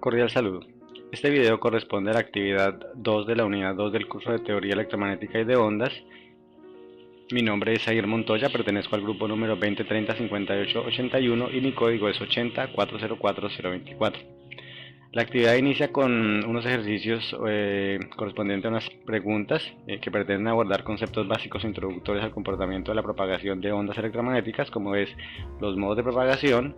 Cordial saludo. Este video corresponde a la actividad 2 de la unidad 2 del curso de Teoría Electromagnética y de Ondas. Mi nombre es Jair Montoya, pertenezco al grupo número 20305881 y mi código es 80404-024. La actividad inicia con unos ejercicios correspondientes a unas preguntas que pretenden abordar conceptos básicos introductorios al comportamiento de la propagación de ondas electromagnéticas, como es los modos de propagación,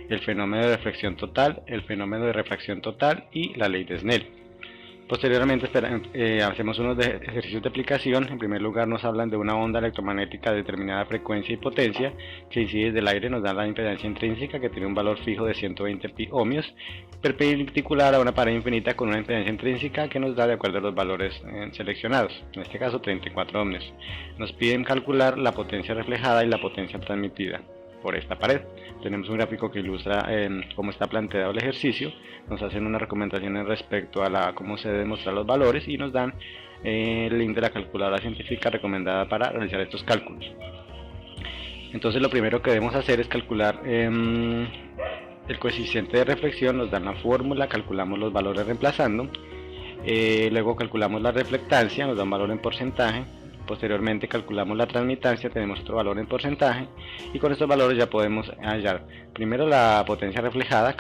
el fenómeno de reflexión total, el fenómeno de refracción total y la ley de Snell. Posteriormente hacemos unos ejercicios de aplicación. En primer lugar nos hablan de una onda electromagnética de determinada frecuencia y potencia que incide desde el aire, nos da la impedancia intrínseca que tiene un valor fijo de 120 ohmios, perpendicular a una pared infinita con una impedancia intrínseca que nos da de acuerdo a los valores seleccionados, en este caso 34 ohmios. Nos piden calcular la potencia reflejada y la potencia transmitida por esta pared. Tenemos un gráfico que ilustra cómo está planteado el ejercicio. Nos hacen unas recomendaciones respecto a cómo se deben mostrar los valores y nos dan el link de la calculadora científica recomendada para realizar estos cálculos. Entonces lo primero que debemos hacer es calcular el coeficiente de reflexión. Nos dan la fórmula, calculamos los valores reemplazando, luego calculamos la reflectancia, nos da un valor en porcentaje. Posteriormente calculamos la transmitancia, tenemos otro valor en porcentaje y con estos valores ya podemos hallar primero la potencia reflejada,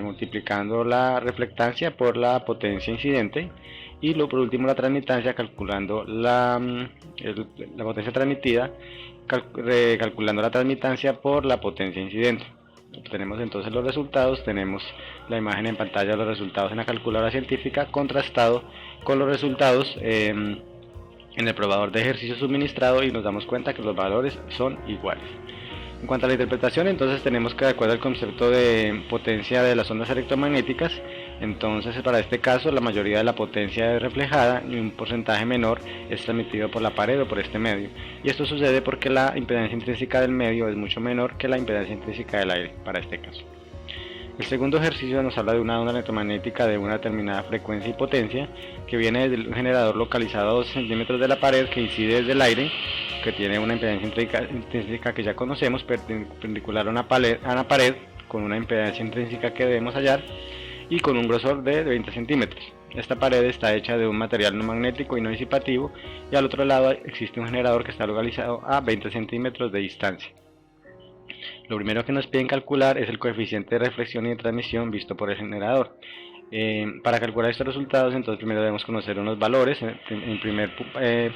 multiplicando la reflectancia por la potencia incidente, y luego por último la transmitancia, calculando la potencia transmitida, calculando la transmitancia por la potencia incidente. Tenemos entonces los resultados, tenemos la imagen en pantalla de los resultados en la calculadora científica contrastado con los resultados en el probador de ejercicio suministrado, y nos damos cuenta que los valores son iguales. En cuanto a la interpretación, entonces tenemos que, de acuerdo al concepto de potencia de las ondas electromagnéticas, entonces para este caso la mayoría de la potencia es reflejada y un porcentaje menor es transmitido por la pared o por este medio, y esto sucede porque la impedancia intrínseca del medio es mucho menor que la impedancia intrínseca del aire para este caso. El segundo ejercicio nos habla de una onda electromagnética de una determinada frecuencia y potencia que viene desde un generador localizado a 2 centímetros de la pared, que incide desde el aire, que tiene una impedancia intrínseca que ya conocemos, perpendicular a una pared con una impedancia intrínseca que debemos hallar y con un grosor de 20 centímetros. Esta pared está hecha de un material no magnético y no disipativo, y al otro lado existe un generador que está localizado a 20 centímetros de distancia. Lo primero que nos piden calcular es el coeficiente de reflexión y de transmisión visto por el generador. Para calcular estos resultados, entonces primero debemos conocer unos valores. En primer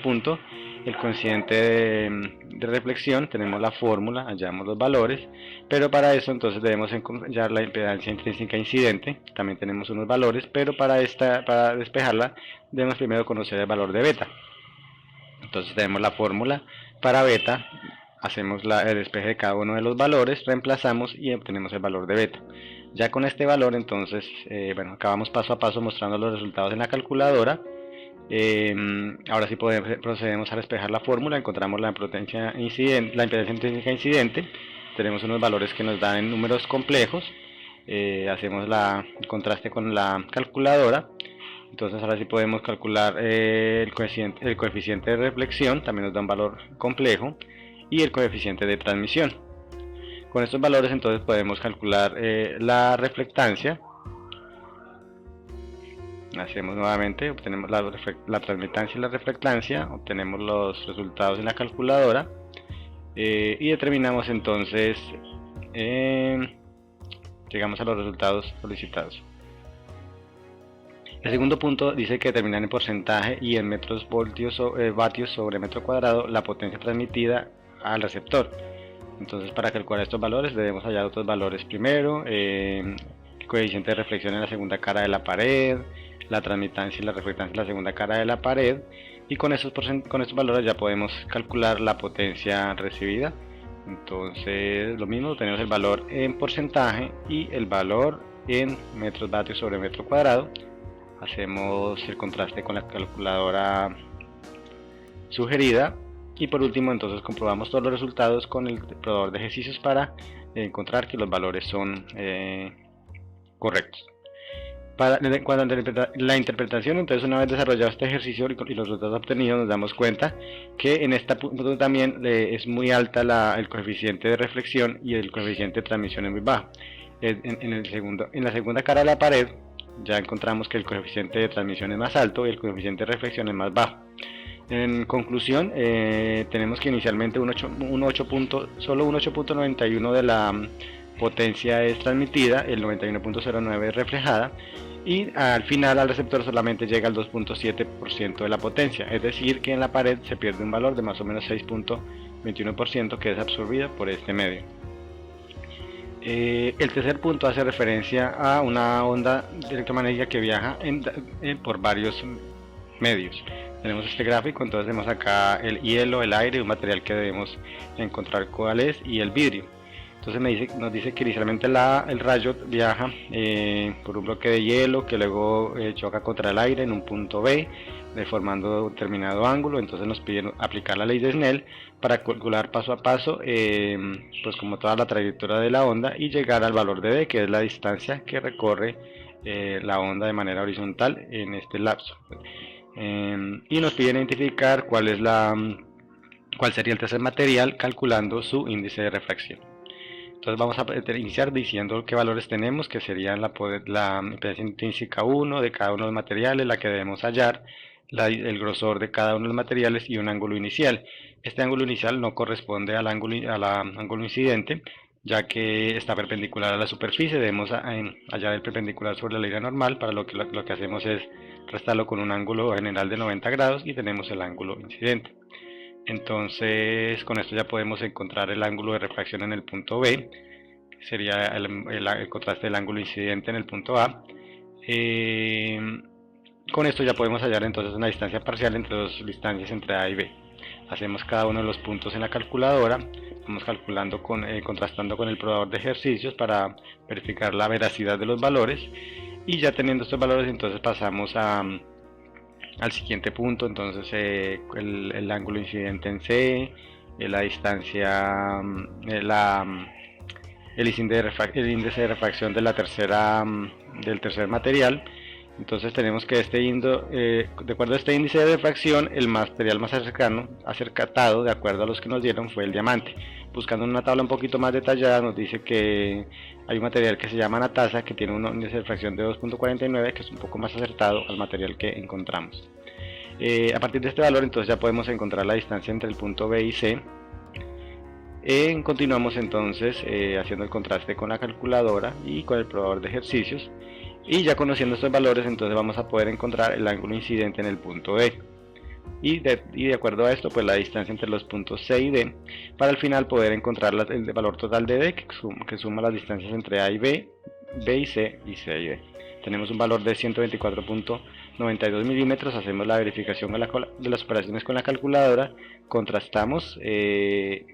punto, el coeficiente de reflexión, tenemos la fórmula, hallamos los valores, pero para eso entonces debemos hallar la impedancia intrínseca incidente, también tenemos unos valores, pero para despejarla debemos primero conocer el valor de beta. Entonces tenemos la fórmula para beta, hacemos el despeje de cada uno de los valores, reemplazamos y obtenemos el valor de beta. Ya con este valor entonces, acabamos paso a paso mostrando los resultados en la calculadora. Ahora sí procedemos a despejar la fórmula, encontramos la impedancia intrínseca incidente, tenemos unos valores que nos dan en números complejos, hacemos el contraste con la calculadora. Entonces ahora sí podemos calcular el coeficiente de reflexión, también nos da un valor complejo, y el coeficiente de transmisión. Con estos valores entonces podemos calcular la reflectancia. Hacemos nuevamente, obtenemos la transmitancia y la reflectancia, obtenemos los resultados en la calculadora y determinamos entonces, llegamos a los resultados solicitados. El segundo punto dice que determinar en porcentaje y en vatios sobre metro cuadrado la potencia transmitida al receptor. Entonces, para calcular estos valores debemos hallar otros valores primero, el coeficiente de reflexión en la segunda cara de la pared, la transmitancia y la reflectancia en la segunda cara de la pared, y con estos valores ya podemos calcular la potencia recibida. Entonces lo mismo, tenemos el valor en porcentaje y el valor en metros vatios sobre metro cuadrado. Hacemos el contraste con la calculadora sugerida y por último entonces comprobamos todos los resultados con el probador de ejercicios para encontrar que los valores son correctos. Cuando la interpretación, entonces una vez desarrollado este ejercicio y los resultados obtenidos, nos damos cuenta que en este punto también es muy alta el coeficiente de reflexión y el coeficiente de transmisión es muy bajo. En la segunda cara de la pared ya encontramos que el coeficiente de transmisión es más alto y el coeficiente de reflexión es más bajo. En conclusión, tenemos que inicialmente solo un 8.91 de la potencia es transmitida, el 91.09 es reflejada, y al final al receptor solamente llega al 2.7% de la potencia, es decir que en la pared se pierde un valor de más o menos 6.21% que es absorbido por este medio. El tercer punto hace referencia a una onda electromagnética que viaja por varios medios. Tenemos este gráfico, entonces tenemos acá el hielo, el aire, un material que debemos encontrar cuál es, y el vidrio. Entonces nos dice que inicialmente el rayo viaja por un bloque de hielo que luego choca contra el aire en un punto B, formando un determinado ángulo. Entonces nos piden aplicar la ley de Snell para calcular paso a paso pues como toda la trayectoria de la onda y llegar al valor de D, que es la distancia que recorre la onda de manera horizontal en este lapso. Y nos piden identificar cuál sería el tercer material calculando su índice de refracción. Entonces vamos a iniciar diciendo qué valores tenemos, que serían la impedancia intrínseca 1 de cada uno de los materiales, la que debemos hallar, el grosor de cada uno de los materiales y un ángulo inicial. Este ángulo inicial no corresponde al ángulo incidente, ya que está perpendicular a la superficie. Debemos hallar el perpendicular sobre la línea normal, para lo que hacemos es restarlo con un ángulo general de 90 grados y tenemos el ángulo incidente. Entonces con esto ya podemos encontrar el ángulo de refracción en el punto B, que sería el contraste del ángulo incidente en el punto A. Con esto ya podemos hallar entonces una distancia parcial entre dos distancias entre A y B. Hacemos cada uno de los puntos en la calculadora, vamos calculando contrastando con el probador de ejercicios para verificar la veracidad de los valores, y ya teniendo estos valores entonces pasamos al siguiente punto. Entonces el ángulo incidente en C, la distancia, el índice de refracción de del tercer material. Entonces tenemos que de acuerdo a este índice de refracción, el material más acercado de acuerdo a los que nos dieron fue el diamante. Buscando una tabla un poquito más detallada nos dice que hay un material que se llama natasa, que tiene un índice de refracción de 2.49, que es un poco más acertado al material que encontramos. A partir de este valor entonces ya podemos encontrar la distancia entre el punto B y C. Continuamos entonces haciendo el contraste con la calculadora y con el probador de ejercicios, y ya conociendo estos valores entonces vamos a poder encontrar el ángulo incidente en el punto D, y de acuerdo a esto pues la distancia entre los puntos C y D, para al final poder encontrar el valor total de D, que suma las distancias entre A y B, B y C y D. Tenemos un valor de 124.92 milímetros. Hacemos la verificación de las operaciones con la calculadora, contrastamos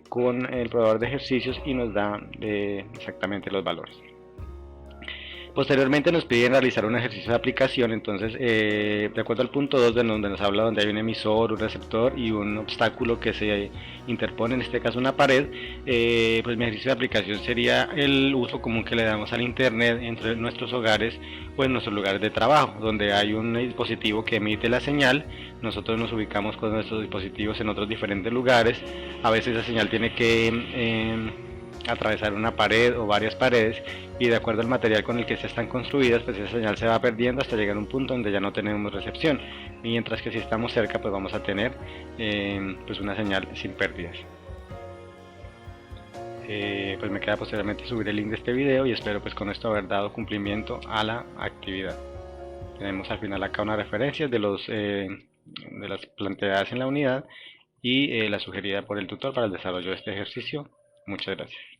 con el probador de ejercicios y nos da exactamente los valores. Posteriormente nos piden realizar un ejercicio de aplicación. Entonces de acuerdo al punto 2, donde nos habla donde hay un emisor, un receptor y un obstáculo que se interpone, en este caso una pared, pues mi ejercicio de aplicación sería el uso común que le damos al internet entre nuestros hogares o en nuestros lugares de trabajo, donde hay un dispositivo que emite la señal. Nosotros nos ubicamos con nuestros dispositivos en otros diferentes lugares. A veces la señal tiene que atravesar una pared o varias paredes, y de acuerdo al material con el que se están construidas, pues esa señal se va perdiendo hasta llegar a un punto donde ya no tenemos recepción, mientras que si estamos cerca pues vamos a tener pues una señal sin pérdidas. Pues me queda posteriormente subir el link de este video, y espero pues con esto haber dado cumplimiento a la actividad. Tenemos al final acá unas referencias de las planteadas en la unidad y la sugerida por el tutor para el desarrollo de este ejercicio. Muchas gracias.